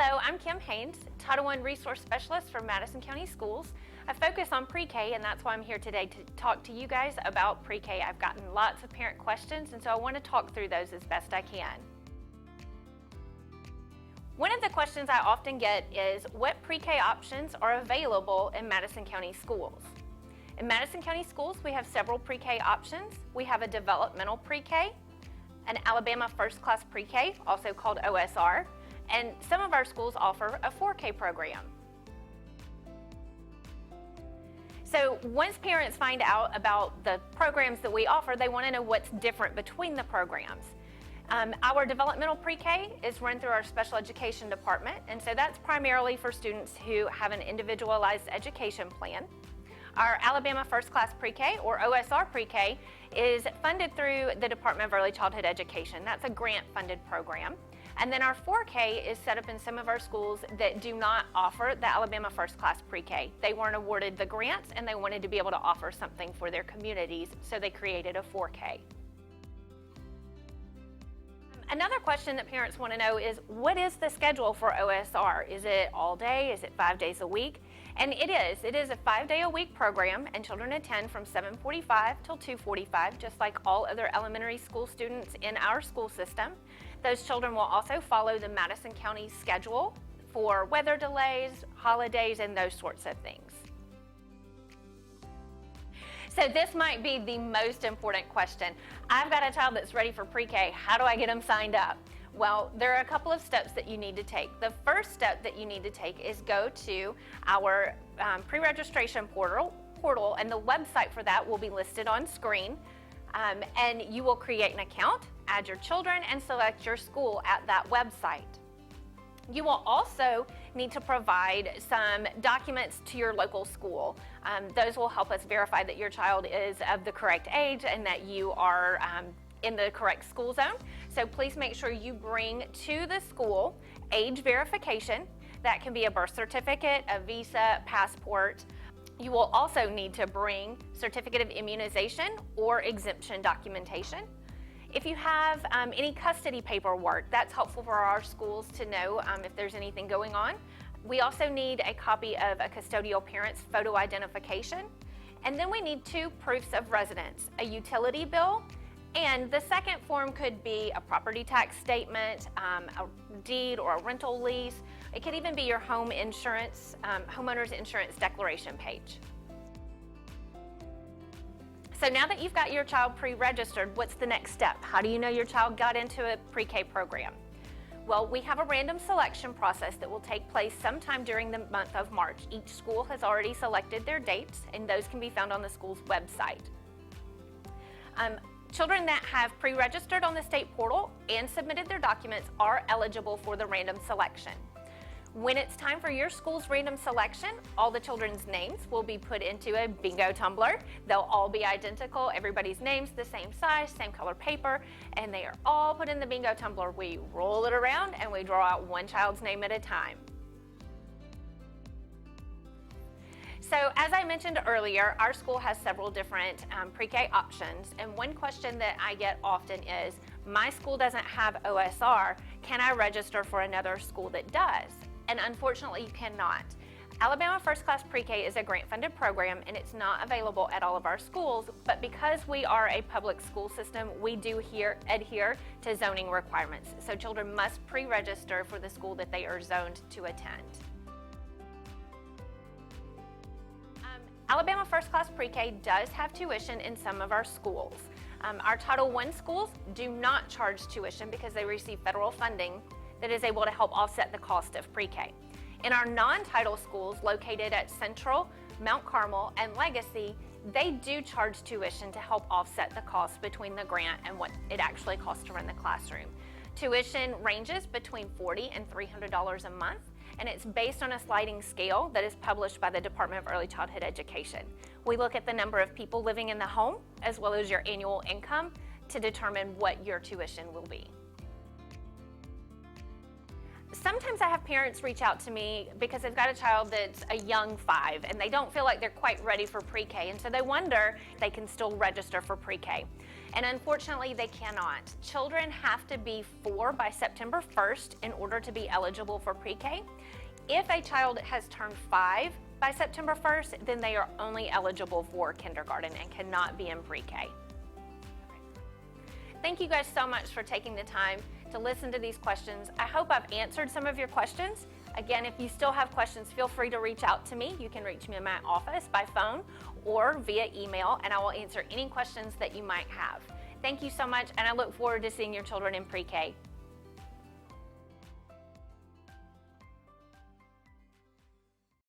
Hello, I'm Kim Haynes, Title I Resource Specialist for Madison County Schools. I focus on pre-K, and that's why I'm here today to talk to you guys about pre-K. I've gotten lots of parent questions, and so I want to talk through those as best I can. One of the questions I often get is what pre-K options are available in Madison County schools. In Madison County schools, we have several pre-K options. We have a developmental pre-K, an Alabama First Class Pre-K, also called OSR, and some of our schools offer a 4K program. So once parents find out about the programs that we offer, they want to know what's different between the programs. Our developmental pre-K is run through our special education department, and so that's primarily for students who have an individualized education plan. Our Alabama First Class Pre-K, or OSR Pre-K, is funded through the Department of Early Childhood Education. That's a grant-funded program. And then our 4K is set up in some of our schools that do not offer the Alabama First Class Pre-K. They weren't awarded the grants, and they wanted to be able to offer something for their communities, so they created a 4K. Another question that parents want to know is, what is the schedule for OSR? Is it all day? Is it 5 days a week? And it is. It is a 5-day-a-week program, and children attend from 7:45 till 2:45, just like all other elementary school students in our school system. Those children will also follow the Madison County schedule for weather delays, holidays, and those sorts of things. So this might be the most important question. I've got a child that's ready for pre-K. How do I get them signed up? Well, there are a couple of steps that you need to take. The first step that you need to take is go to our pre-registration portal, and the website for that will be listed on screen. And you will create an account, add your children, and select your school at that website. You will also need to provide some documents to your local school. Those will help us verify that your child is of the correct age and that you are in the correct school zone. So please make sure you bring to the school age verification. That can be a birth certificate, a visa, passport. You will also need to bring certificate of immunization or exemption documentation. If you have any custody paperwork, that's helpful for our schools to know if there's anything going on. We also need a copy of a custodial parent's photo identification. And then we need 2 proofs of residence, a utility bill, and the second form could be a property tax statement, a deed or a rental lease. It could even be your home insurance, homeowner's insurance declaration page. So now that you've got your child pre-registered, what's the next step? How do you know your child got into a pre-K program? Well, we have a random selection process that will take place sometime during the month of March. Each school has already selected their dates, and those can be found on the school's website. Children that have pre-registered on the state portal and submitted their documents are eligible for the random selection. When it's time for your school's random selection, all the children's names will be put into a bingo tumbler. They'll all be identical. Everybody's name's the same size, same color paper, and they are all put in the bingo tumbler. We roll it around and we draw out one child's name at a time. So as I mentioned earlier, our school has several different pre-K options, and one question that I get often is, my school doesn't have OSR, can I register for another school that does? And unfortunately, you cannot. Alabama First Class Pre-K is a grant-funded program, and it's not available at all of our schools, but because we are a public school system, we do adhere to zoning requirements. So children must pre-register for the school that they are zoned to attend. Alabama First Class Pre-K does have tuition in some of our schools. Our Title I schools do not charge tuition because they receive federal funding that is able to help offset the cost of pre-K. In our non-title schools located at Central, Mount Carmel, and Legacy, they do charge tuition to help offset the cost between the grant and what it actually costs to run the classroom. Tuition ranges between $40 and $300 a month, and it's based on a sliding scale that is published by the Department of Early Childhood Education. We look at the number of people living in the home as well as your annual income to determine what your tuition will be. Sometimes I have parents reach out to me because they've got a child that's a young 5 and they don't feel like they're quite ready for pre-K, and so they wonder if they can still register for pre-K. And unfortunately, they cannot. Children have to be 4 by September 1st in order to be eligible for pre-K. If a child has turned 5 by September 1st, then they are only eligible for kindergarten and cannot be in pre-K. Thank you guys so much for taking the time to listen to these questions. I hope I've answered some of your questions. Again, if you still have questions, feel free to reach out to me. You can reach me in my office by phone or via email, and I will answer any questions that you might have. Thank you so much, and I look forward to seeing your children in pre-K.